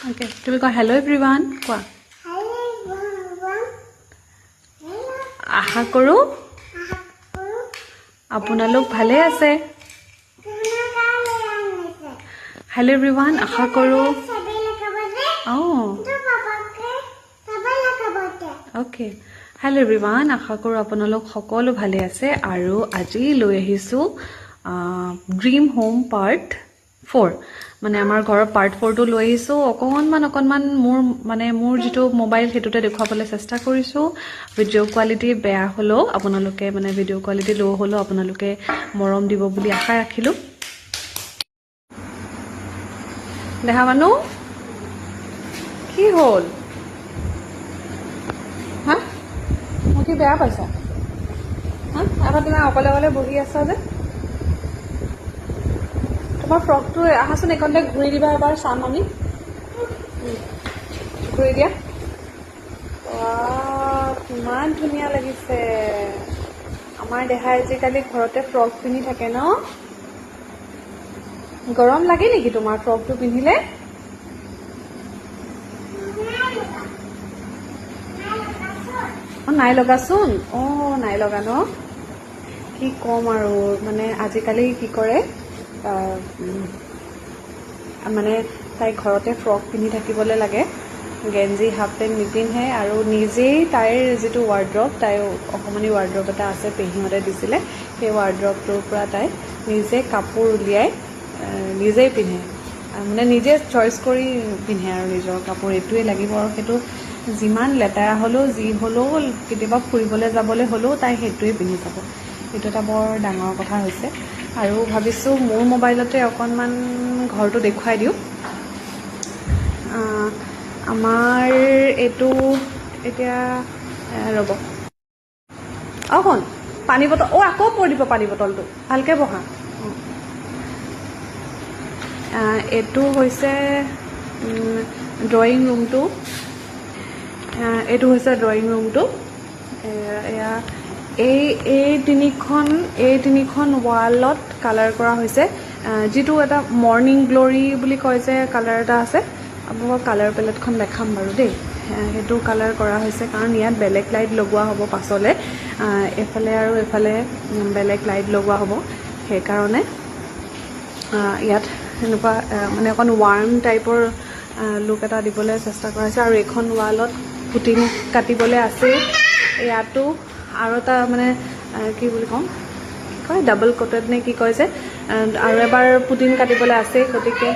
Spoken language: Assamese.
Okay, তুমি কোৱা হেল্ল' এভৰিৱান কোৱা আশা কৰোঁ আপোনালোক ভালে আছে হেল্ল' এভৰিৱান আশা কৰোঁ অ'কে হেল্ল' এভৰিৱান আশা কৰোঁ আপোনালোক সকলো ভালে আছে আৰু আজি লৈ আহিছোঁ ড্ৰিম হোম পাৰ্ট 4 মানে আমাৰ ঘৰৰ পাৰ্ট 4টো লৈ আহিছোঁ অকণমান মোৰ যিটো মোবাইল সেইটোতে দেখুৱাবলৈ চেষ্টা কৰিছোঁ ভিডিঅ' কোৱালিটি বেয়া হ'লেও আপোনালোকে মানে ভিডিঅ' কোৱালিটি ল' হ'লেও আপোনালোকে মৰম দিব বুলি আশা ৰাখিলোঁ দেখা মানুহ কি হ'ল হা মই কি বেয়া পাইছা হা আকৌ তুমি অকলে অকলে বহি আছা যে তোমাৰ ফ্ৰকটো আহাচোন এইখনতে ঘূৰি দিবা এবাৰ চাম আমি ঘূৰি দিয়া কিমান ধুনীয়া লাগিছে আমাৰ দেহাই আজিকালি ঘৰতে ফ্ৰক পিন্ধি থাকে ন গৰম লাগে নেকি তোমাৰ ফ্ৰকটো পিন্ধিলে নাই লগাচোন নাই লগা ন কি ক'ম আৰু মানে আজিকালি কি কৰে মানে তাই ঘৰতে ফ্ৰক পিন্ধি থাকিবলৈ লাগে গেঞ্জি হাফ পেণ্ট নিপিন্ধে আৰু নিজেই তাইৰ যিটো ৱাৰ্ড্ৰব তাইৰ অকণমানি ৱাৰ্ড্ৰব এটা আছে পেহীহঁতে দিছিলে সেই ৱাৰ্ড্ৰবটোৰ পৰা তাই নিজে কাপোৰ উলিয়াই নিজেই পিন্ধে মানে নিজে চইচ কৰি পিন্ধে আৰু নিজৰ কাপোৰ এইটোৱে লাগিব আৰু সেইটো যিমান লেতেৰা হ'লেও যি হ'লেও কেতিয়াবা ফুৰিবলৈ যাবলৈ হ'লেও তাই সেইটোৱে পিন্ধি যাব এইটো এটা বৰ ডাঙৰ কথা হৈছে আৰু ভাবিছোঁ মোৰ মোবাইলতে অকণমান ঘৰটো দেখুৱাই দিওঁ আমাৰ এইটো এতিয়া ৰ'ব শুন পানী বটল আকৌ পৰি দিব পানী বটলটো ভালকৈ বহা এইটো হৈছে ড্ৰয়িং ৰুমটো এয়া এই তিনিখন ৱালত কালাৰ কৰা হৈছে যিটো এটা মৰ্ণিং গ্ল'ৰী বুলি কয় যে কালাৰ এটা আছে আপোনালোকক কালাৰ পেলেটখন দেখাম বাৰু দেই সেইটো কালাৰ কৰা হৈছে কাৰণ ইয়াত বেলেগ লাইট লগোৱা হ'ব পাছলৈ এইফালে আৰু এইফালে বেলেগ লাইট লগোৱা হ'ব সেইকাৰণে ইয়াত এনেকুৱা মানে অকণ ৱাৰ্ম টাইপৰ লুক এটা দিবলৈ চেষ্টা কৰা হৈছে আৰু এইখন ৱালত পুটিন কাটিবলৈ আছে ইয়াতো আৰু এটা মানে কি বুলি ক'ম কি কয় ডাবল কটেড নে কি কয় যে আৰু এবাৰ পুটিন কাটিবলৈ আছে গতিকে